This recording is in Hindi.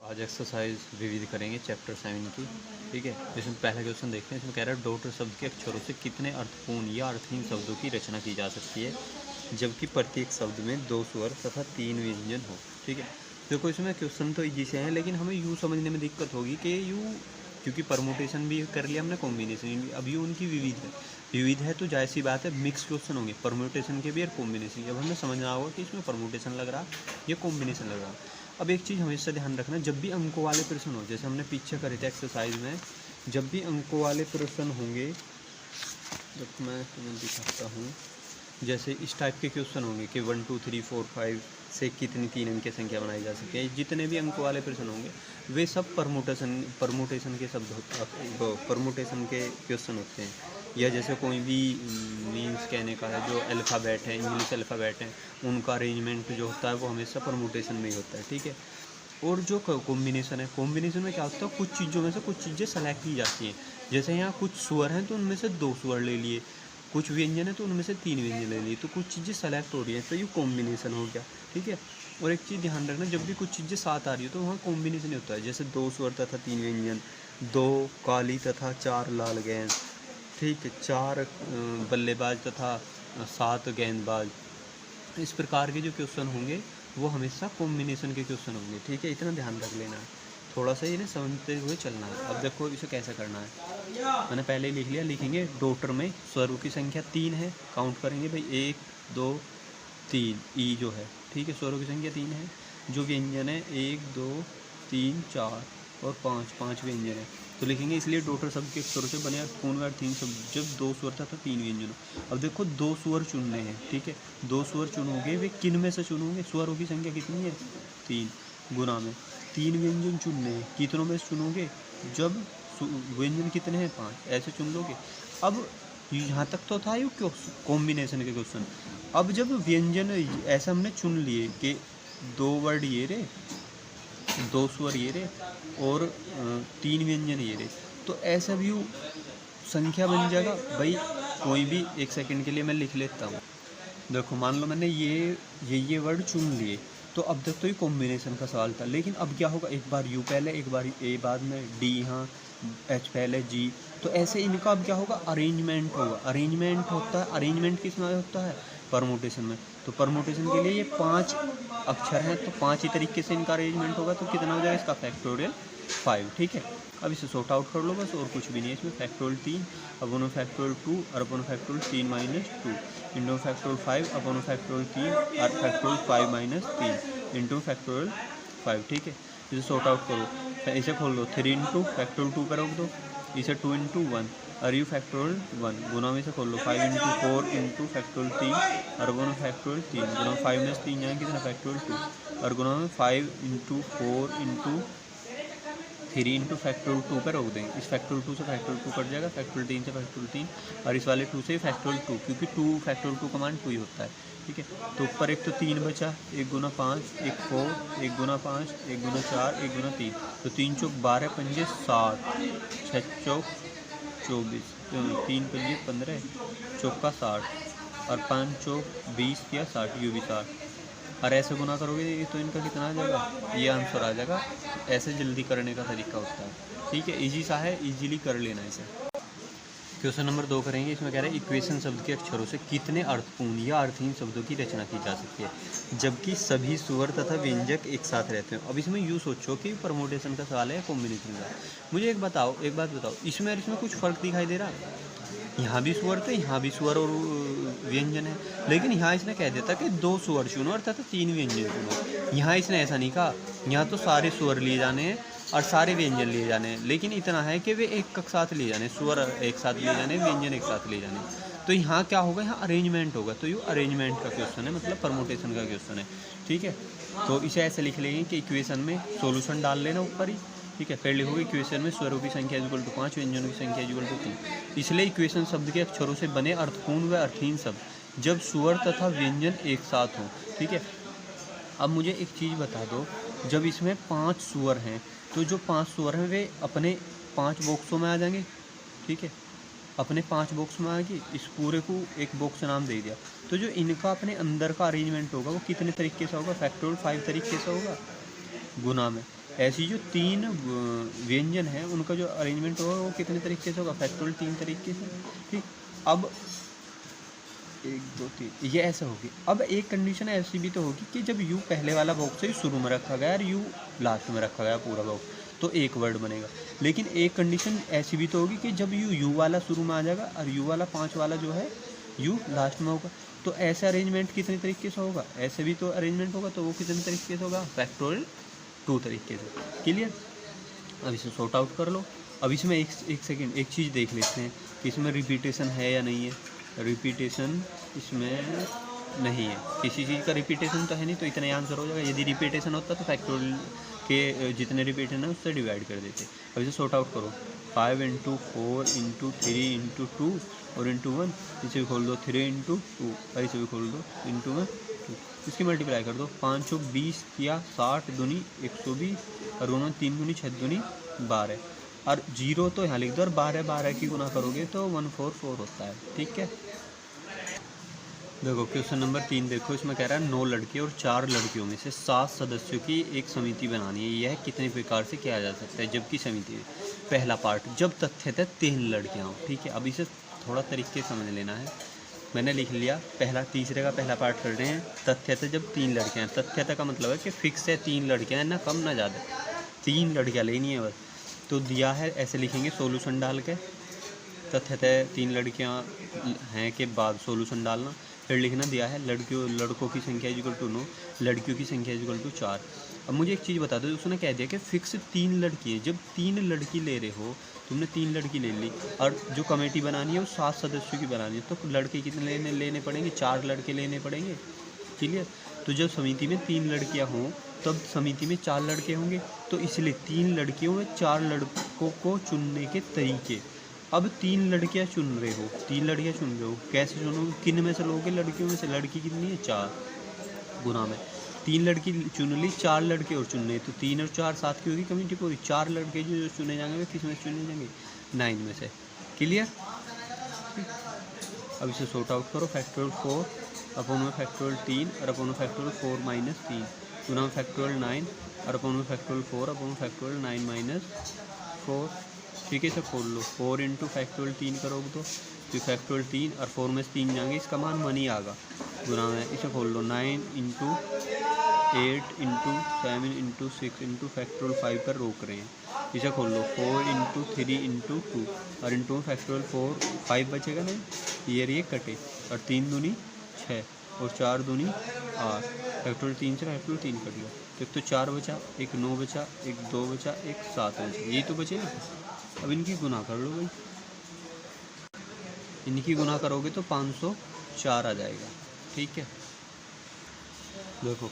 आज एक्सरसाइज रिवीज करेंगे चैप्टर 7 की। ठीक है, इसमें पहला क्वेश्चन देखते हैं। इसमें कह रहा है डॉटर शब्द के अक्षरों से कितने अर्थपूर्ण या अर्थहीन शब्दों की रचना की जा सकती है जबकि प्रत्येक शब्द में 2 स्वर तथा 3 व्यंजन हो। ठीक है, देखो इसमें क्वेश्चन तो ईजी से हैं, लेकिन हमें यूँ समझने में दिक्कत होगी कि यूँ, क्योंकि परमुटेशन भी कर लिया हमने, कॉम्बिनेशन भी। अब यूँ उनकी विविध है तो जाहिर सी बात है मिक्स क्वेश्चन होंगे परम्यूटेशन के भी और कॉम्बिनेशन के। अब हमें समझना होगा कि इसमें परम्यूटेशन लग रहा या कॉम्बिनेशन लग रहा। अब एक चीज़ हमेशा ध्यान रखना, जब भी अंकों वाले प्रश्न हो, जैसे हमने पीछे करे थे एक्सरसाइज में, जब भी अंकों वाले प्रश्न होंगे, जब मैं तुम्हें दिखाता हूँ, जैसे इस टाइप के क्वेश्चन होंगे कि 1 2 3 4 5 से कितनी 3 अंक की संख्या बनाई जा सकती है, जितने भी अंकों वाले प्रश्न होंगे वे सब परमुटेशन के शब्द परमुटेशन के क्वेश्चन होते हैं। या जैसे कोई भी मीन्स कहने का है, जो अल्फ़ाबेट है, इंग्लिश अल्फ़ाबेट है, उनका अरेंजमेंट जो होता है वो हमेशा परमुटेशन में ही होता है। ठीक है, और जो कॉम्बिनेशन है, कॉम्बिनेशन में क्या होता है, कुछ चीज़ों में से कुछ चीज़ें सेलेक्ट की जाती हैं। जैसे यहाँ कुछ स्वर हैं तो उनमें से 2 स्वर ले लिए, कुछ व्यंजन है तो उनमें से 3 व्यंजन ले लिए, तो कुछ चीज़ें सेलेक्ट हो रही हैं, तो ये कॉम्बिनेशन हो गया। ठीक है, और एक चीज़ ध्यान रखना, जब भी कुछ चीज़ें साथ आ रही हो तो वहाँ कॉम्बिनेशन ही होता है। जैसे 2 स्वर तथा 3 व्यंजन, 2 काली तथा 4 लाल गेंद, ठीक है, 4 बल्लेबाज तथा 7 गेंदबाज। इस प्रकार के जो क्वेश्चन होंगे वो हमेशा कॉम्बिनेशन के क्वेश्चन होंगे। ठीक है, इतना ध्यान रख लेना है, थोड़ा सा इन्हें समझते हुए चलना है। अब देखो इसे कैसे करना है, मैंने पहले लिख लिया। लिखेंगे डॉटर में स्वरों की संख्या 3 है, काउंट करेंगे भाई 1 2 3, ई जो है। ठीक है, स्वरों की संख्या 3 है। जो व्यंजन है 1 2 3 4 और 5 व्यंजन है, तो लिखेंगे इसलिए डॉटर शब्द के स्वरों से बने पूर्ण व अर्थहीन शब्द जब 2 स्वर तथा 3 व्यंजन हो। अब देखो 2 स्वर चुनने हैं। ठीक है, 2 स्वर चुनोगे, वे किन में से चुनोगे, स्वरों की संख्या कितनी है 3 गुना में 3 व्यंजन चुनने हैं, कितनों में से चुनोगे, जब व्यंजन कितने हैं 5, ऐसे चुन लोगे। अब यहाँ तक तो था ये कॉम्बिनेशन के क्वेश्चन। अब जब व्यंजन ऐसा हमने चुन लिए कि 2 वर्ड ये रे, 2 स्वर ये रे और 3 व्यंजन ये रे, तो ऐसा भी संख्या बन जाएगा। भाई कोई भी एक सेकंड के लिए मैं लिख लेता हूँ। देखो मान लो मैंने ये वर्ड चुन लिए, तो अब तक तो ये कॉम्बिनेशन का सवाल था, लेकिन अब क्या होगा, एक बार यू पहले, एक बार ए बाद में, डी यहाँ, एच पहले, जी, तो ऐसे इनका अब क्या होगा, अरेंजमेंट होगा। अरेंजमेंट होता है, अरेंजमेंट किस में होता है, परमुटेशन में। तो परमुटेशन के लिए ये 5 अक्षर हैं, तो 5 ही तरीके से इनका अरेंजमेंट होगा, तो कितना हो जाएगा इसका फैक्टोरियल 5। ठीक है, अब इसे सॉर्ट आउट कर लो बस, और कुछ भी नहीं है इसमें। फैक्टोरियल 3 अपॉन फैक्टोरियल 2 और upon factorial 3 minus 2 into factorial 5 upon factorial 3 और फैक्टोरियल 5 माइनस 3 इंटू फैक्टोरियल 5। ठीक है, इसे सॉर्ट आउट करो, इसे खोल दो, 3 इंटू फैक्टोरियल 2 पर रख दो, इसे 2 इंटू 1 और यू फैक्टोरियल 1 गुना में से खोल लो, 5 इंटू 4 इंटू फैक्टोरियल 3 और गुना फैक्टोरियल 3 गुना 5 में 3 जाए कितना, फैक्टोरियल 2 और गुना में 5 इंटू 4 इंटू 3 इंटू फैक्टोरियल 2 पर रोक देंगे। इस फैक्टोरियल 2 से फैक्टोरियल 2 कट जाएगा, फैक्टोरियल 3 से फैक्टोरियल 3 और इस वाले 2 से फैक्टोरियल 2, क्योंकि 2 फैक्टोरियल 2 कमांड 2 ही होता है। ठीक है, तो ऊपर एक तो 3 बचा, 1 गुना 5 1 4 1 गुना 5 1 गुना 4 1 गुना 3, तो 3 चौक 12 पंजे 7 6 चौक 24 3 पंजे 15 चौका 60 और 5 चौक 20 या 60, यू भी 60 और ऐसे गुना करोगे तो इनका कितना आ जाएगा, ये आंसर आ जाएगा। ऐसे जल्दी करने का तरीका होता है। ठीक है, इजी सा है, इजीली कर लेना इसे। क्वेश्चन नंबर 2 करेंगे। इसमें कह रहा है इक्वेशन शब्द के अक्षरों से कितने अर्थपूर्ण या अर्थहीन शब्दों की रचना की जा सकती है जबकि सभी स्वर तथा व्यंजक एक साथ रहते हैं। अब इसमें यूँ सोचो कि परमुटेशन का सवाल है, कॉम्बिनेशन का। मुझे एक बात बताओ, इसमें और इसमें कुछ फ़र्क दिखाई दे रहा है? यहाँ भी स्वर थे, यहाँ भी स्वर और व्यंजन है, लेकिन यहाँ इसने कह देता कि 2 स्वर चुनो अर्थात 3 व्यंजन चुनो। यहाँ इसने ऐसा नहीं कहा, यहाँ तो सारे स्वर लिए जाने हैं और सारे व्यंजन लिए जाने हैं, लेकिन इतना है कि वे एक साथ लिए जाने, स्वर एक साथ लिए जाने, व्यंजन एक साथ लिए जाने। तो यहाँ क्या होगा, यहाँ अरेंजमेंट होगा। तो ये अरेंजमेंट का क्वेश्चन है, मतलब परमुटेशन का क्वेश्चन है। ठीक है, तो इसे ऐसे लिख लेंगे कि इक्वेशन में सोल्यूशन डाल लेना ऊपर ही। ठीक है, फिर लिखोगे इक्वेशन में स्वरों की संख्या इक्वल टू 5 व्यंजनों की संख्या इक्वल टू 3। इसलिए इक्वेशन शब्द के अक्षरों से बने अर्थपूर्ण व अर्थहीन शब्द जब स्वर तथा व्यंजन एक साथ हों। ठीक है, अब मुझे एक चीज़ बता दो, जब इसमें 5 स्वर हैं तो जो 5 स्वर हैं वे अपने 5 बॉक्सों में आ जाएंगे। ठीक है, अपने 5 बॉक्स में आएगी, इस पूरे को एक बॉक्स नाम दे दिया, तो जो इनका अपने अंदर का अरेंजमेंट होगा वो कितने तरीके से होगा, फैक्टोरियल 5 तरीके से होगा गुना में। ऐसी जो तीन व्यंजन है उनका जो अरेंजमेंट होगा वो कितने तरीके से होगा, फैक्टोरियल 3 तरीके से। ठीक, अब 1 2 3 ये ऐसे होगी। अब एक कंडीशन ऐसी भी तो होगी कि जब यू पहले वाला बॉक्स है शुरू में रखा गया और यू लास्ट में रखा गया पूरा बॉक्स, तो एक वर्ड बनेगा। लेकिन एक कंडीशन ऐसी भी तो होगी कि जब यू वाला शुरू में आ जाएगा और यू वाला 5 वाला जो है यू लास्ट में होगा, तो ऐसा अरेंजमेंट कितने तरीके से होगा, ऐसे भी तो अरेंजमेंट होगा, तो वो कितने तरीके से होगा, फैक्टोरियल 2 तरीके से। क्लियर। अब इसे सॉर्ट आउट कर लो। अब इसमें एक सेकेंड एक चीज़ देख लेते हैं कि इसमें रिपीटेशन है या नहीं है। रिपीटेशन इसमें नहीं है, किसी चीज़ का रिपीटेशन तो है नहीं, तो इतना आंसर हो जाएगा। यदि रिपीटेशन होता तो फैक्टोरियल के जितने रिपीटेशन है उससे डिवाइड कर देते। अब इसे सॉर्ट आउट करो। 5 × 4 × 3 × 2 और × 1, इसे भी खोल दो 3 × 2 और इसे भी खोल दो × 1 2। इसकी मल्टीप्लाई कर दो। 5 × 20 या 60 दूनी 120 और 3 दूनी 6 दूनी 12 और 0 तो यहाँ लिख दो और 12 की गुना करोगे तो 144 होता है। ठीक है। देखो क्वेश्चन नंबर 3 देखो, इसमें कह रहा है 9 लड़के और 4 लड़कियों में से 7 सदस्यों की एक समिति बनानी है। यह कितने प्रकार से किया जा सकता है जबकि समिति में। पहला पार्ट, जब तथ्य थे 3 लड़कियाँ हो। ठीक है, अब इसे थोड़ा तरीके से समझ लेना है। मैंने लिख लिया पहला, तीसरे का पहला पार्ट कर रहे हैं। तथ्य थे जब 3 लड़कियाँ, तथ्यता का मतलब है कि फिक्स है 3 लड़कियाँ हैं, ना कम ना ज़्यादा, 3 लड़कियाँ लेनी है बस। तो दिया है ऐसे लिखेंगे सॉल्यूशन डाल के, तथ्यतः 3 लड़कियां हैं के बाद सॉल्यूशन डालना। फिर लिखना दिया है लड़कों की संख्या इक्वल टू 9, लड़कियों की संख्या इक्वल टू 4। अब मुझे एक चीज़ बता दो, उसने कह दिया कि फिक्स 3 लड़की है। जब 3 लड़की ले रहे हो, तुमने 3 लड़की ले ली और जो कमेटी बनानी है वो 7 सदस्यों की बनानी है, तो लड़के कितने लेने पड़ेंगे, 4 लड़के लेने पड़ेंगे। क्लियर। तो जब समिति में 3 लड़कियां हों तब समिति में 4 लड़के होंगे, तो इसलिए 3 लड़कियों में 4 लड़कों को चुनने के तरीके। अब 3 लड़कियां चुन रहे हो, 3 लड़कियां चुन रहे हो, कैसे चुनोगे, किन में से लोगे, लड़कियों में से। लड़की कितनी है, 4 गुना में 3 लड़की चुन ली, 4 लड़के और चुनने, तो 3 और 4 7 की होगी कमेटी पूरी। 4 लड़के जो चुने जाएंगे वे किस में चुने जाएंगे, 9 में से। क्लियर। अब इसे सॉर्ट आउट करो। फैक्टोरियल 4 अपॉन में फैक्टोरियल 3 और अपॉन में फैक्टोरियल 4 माइनस 3 गुना में फैक्टोरियल 9 और अपॉन में फैक्टोरियल 4 अपॉन में फैक्टोरियल 9 माइनस 4। ठीक है, इसे खोल लो। 4 × फैक्टोरियल 3 करोगे तो फिर फैक्टोरियल 3 और 4 में से 3 जाएंगे, इसका मान 1 ही आएगा। गुना में इसे खोल लो। 9 × 8 × 7 × 6 × फैक्टोरियल 5 पर रोक रहे हैं, इसे खोल लो। 4 × 3 × 2 और इंटू फैक्टोरियल 4 5 बचेगा नहीं, ये कटे और 3 दूनी 6 और 4 दूनी 8। फैक्टोरियल 3 से फैक्टोरियल 3 कट गया, तो एक तो 4 बचा, एक 9 बचा, एक 2 बचा, एक 7 बचा, यही तो बचे ना। अब इनकी गुना कर लो भाई, इनकी गुना करोगे तो 504 आ जाएगा। ठीक है, देखो